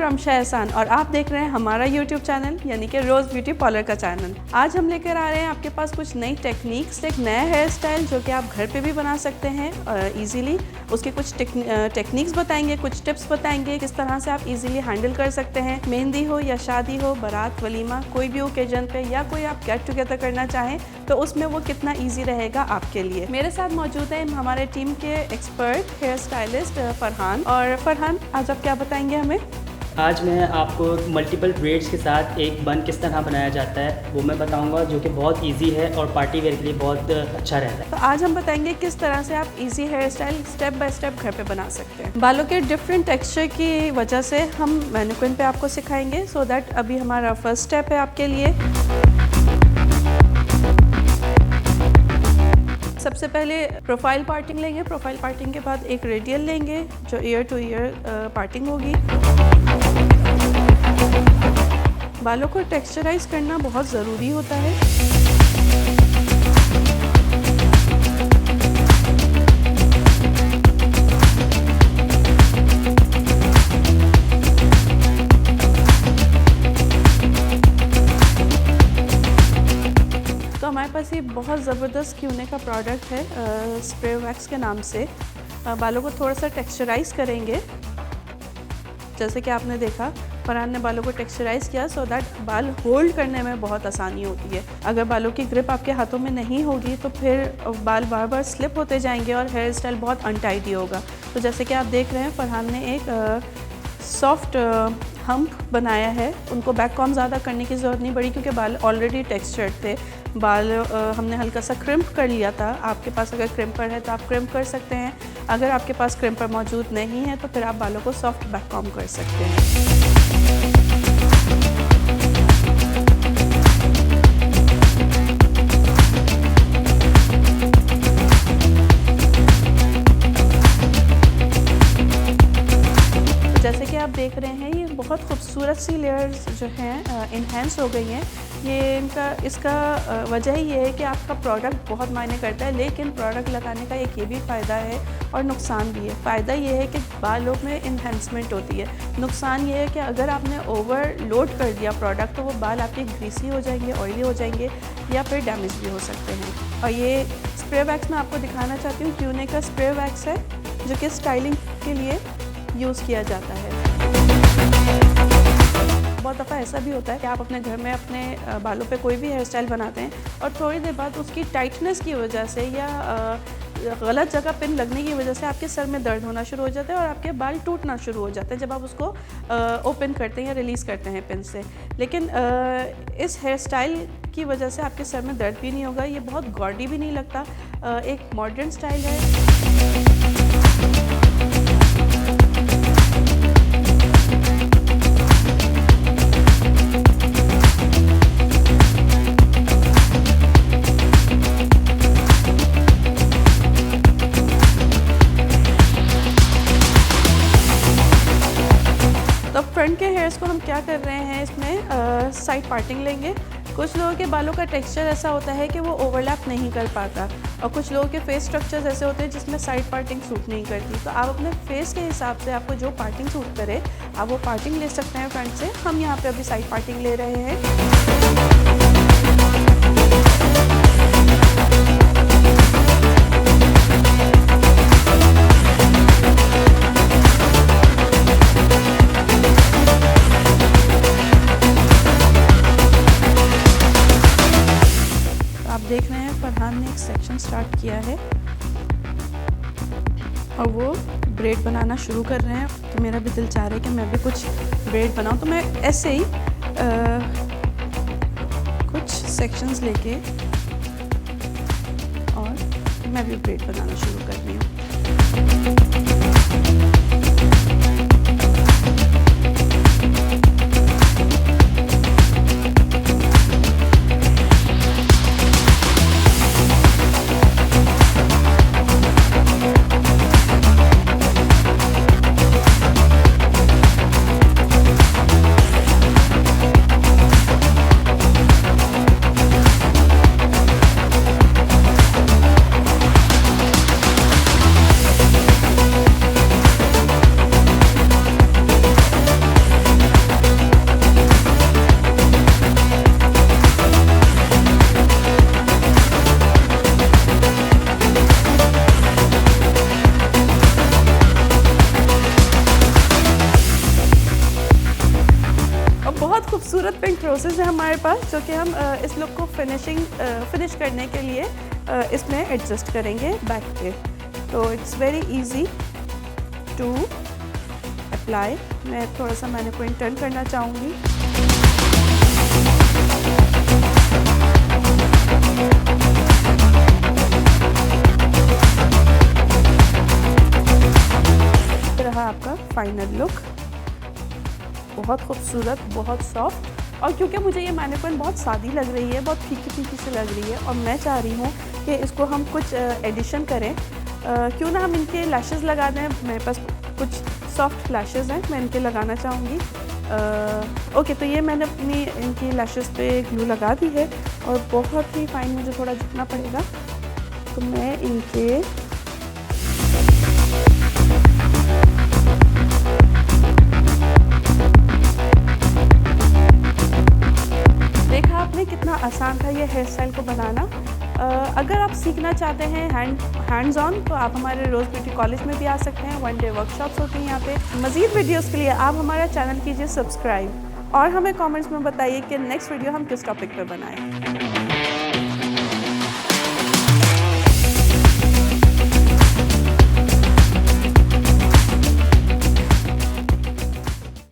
रमशा एहसान और आप देख रहे हैं हमारा YouTube चैनल यानी कि रोज़ ब्यूटी पार्लर का चैनल। आज हम लेकर आ रहे हैं आपके पास कुछ नई टेक्निक्स, एक नया हेयर स्टाइल जो कि आप घर पे भी बना सकते हैं इजीली। उसके कुछ टेक्निक्स बताएंगे, कुछ टिप्स बताएंगे किस तरह से आप इजीली हैंडल कर सकते हैं। मेहंदी हो या शादी हो, बारात, वलीमा, कोई भी ओकेजन पे या कोई आप गेट टुगेदर करना चाहें तो उसमें वो कितना ईजी रहेगा आपके लिए। मेरे साथ मौजूद है हमारे टीम के एक्सपर्ट हेयर स्टाइलिस्ट फरहान। और फरहान, आज आप क्या बताएंगे हमें? आज मैं आपको मल्टीपल ब्रेड्स के साथ एक बन किस तरह बनाया जाता है वो मैं बताऊंगा, जो कि बहुत इजी है और पार्टी वेयर के लिए बहुत अच्छा रहता है। तो आज हम बताएंगे किस तरह से आप easy hairstyle step by step घर पे बना सकते हैं। बालों के डिफरेंट टेक्सचर की वजह से हम मैनिक्विन पे आपको सिखाएंगे, सो दैट अभी हमारा फर्स्ट स्टेप है आपके लिए। सबसे पहले प्रोफाइल पार्टिंग लेंगे। प्रोफाइल पार्टिंग के बाद एक रेडियल लेंगे जो ईयर टू ईयर पार्टिंग होगी। बालों को टेक्सचराइज करना बहुत ज़रूरी होता है। तो हमारे पास ये बहुत ज़बरदस्त क्यूने का प्रोडक्ट है स्प्रे वैक्स के नाम से। बालों को थोड़ा सा टेक्सचराइज करेंगे। जैसे कि आपने देखा फरहान ने बालों को टेक्सचराइज किया सो दैट बाल होल्ड करने में बहुत आसानी होती है। अगर बालों की ग्रिप आपके हाथों में नहीं होगी तो फिर बाल बार बार स्लिप होते जाएंगे और हेयर स्टाइल बहुत अनटाइडी होगा। तो जैसे कि आप देख रहे हैं फरहान ने एक सॉफ्ट हम्प बनाया है। उनको बैक कॉम ज़्यादा करने की ज़रूरत नहीं पड़ी क्योंकि बाल ऑलरेडी टेक्सचर्ड थे। बाल हमने हल्का सा क्रिम्प कर लिया था। आपके पास अगर क्रिम्पर है तो आप क्रिम्प कर सकते हैं। अगर आपके पास क्रिम्पर मौजूद नहीं है तो फिर आप बालों को सॉफ्ट बैक कॉम कर सकते हैं। जैसे कि आप देख रहे हैं ये बहुत खूबसूरत सी लेयर्स जो हैं इन्हेंस हो गई हैं। ये इसका वजह ये है कि आपका प्रोडक्ट बहुत मायने करता है, लेकिन प्रोडक्ट लगाने का एक ये भी फ़ायदा है और नुकसान भी है। फ़ायदा ये है कि बालों में इन्हेंसमेंट होती है। नुकसान ये है कि अगर आपने ओवरलोड कर दिया प्रोडक्ट तो वो बाल आपके ग्रीसी हो जाएंगे, ऑयली हो जाएंगे या फिर डैमेज भी हो सकते हैं। और ये स्प्रे वैक्स मैं आपको दिखाना चाहती हूँ। क्यूने का स्प्रे वैक्स है जो कि स्टाइलिंग के लिए यूज़ किया जाता है। बहुत दफ़ा ऐसा भी होता है कि आप अपने घर में अपने बालों पे कोई भी हेयर स्टाइल बनाते हैं और थोड़ी देर बाद उसकी टाइटनेस की वजह से या गलत जगह पिन लगने की वजह से आपके सर में दर्द होना शुरू हो जाता है और आपके बाल टूटना शुरू हो जाते हैं जब आप उसको ओपन करते हैं या रिलीज़ करते हैं पिन से। लेकिन इस हेयर स्टाइल की वजह से आपके सर में दर्द भी नहीं होगा। ये बहुत गॉडी भी नहीं लगता, एक मॉडर्न स्टाइल है। तो फ्रंट के हेयर्स को हम क्या कर रहे हैं, इसमें साइड पार्टिंग लेंगे। कुछ लोगों के बालों का टेक्सचर ऐसा होता है कि वो ओवरलैप नहीं कर पाता और कुछ लोगों के फेस स्ट्रक्चर्स ऐसे होते हैं जिसमें साइड पार्टिंग सूट नहीं करती। तो आप अपने फेस के हिसाब से आपको जो पार्टिंग सूट करे आप वो पार्टिंग ले सकते हैं फ्रंट से। हम यहाँ पे अभी साइड पार्टिंग ले रहे हैं। देख रहे हैं फरहान ने एक सेक्शन स्टार्ट किया है और वो ब्रेड बनाना शुरू कर रहे हैं। तो मेरा भी दिल चाह रहा है कि मैं भी कुछ ब्रेड बनाऊं। तो मैं ऐसे ही कुछ सेक्शंस लेके और मैं भी ब्रेड बनाना शुरू कर रही हूँ। पिन क्रोसेस है हमारे पास, जो कि हम इस लुक को फिनिश करने के लिए इसमें एडजस्ट करेंगे बैक पे। तो it's very easy to apply. मैं थोड़ा सा मैनिक्विन टर्न करना चाहूँगी। रहा आपका फाइनल लुक, बहुत खूबसूरत, बहुत सॉफ्ट। और क्योंकि मुझे ये मैनिक्विन बहुत सादी लग रही है, बहुत फीकी फीकी सी लग रही है, और मैं चाह रही हूँ कि इसको हम कुछ एडिशन करें, क्यों ना हम इनके लैशेस लगा दें। मेरे पास कुछ सॉफ्ट लैशेस हैं, मैं इनके लगाना चाहूँगी। ओके, तो ये मैंने अपनी इनकी लैशेस पे ग्लू लगा दी है, और बहुत ही फाइन मुझे थोड़ा झुकना पड़ेगा। तो मैं इनके देखा आपने कितना आसान था ये हेयर स्टाइल को बनाना। अगर आप सीखना चाहते हैं हैंड्स ऑन, तो आप हमारे रोज़ ब्यूटी कॉलेज में भी आ सकते हैं। 1 डे वर्कशॉप्स होती हैं यहाँ पे। मज़ीद वीडियोस के लिए आप हमारा चैनल कीजिए सब्सक्राइब, और हमें कमेंट्स में बताइए कि नेक्स्ट वीडियो हम किस टॉपिक पे बनाएं।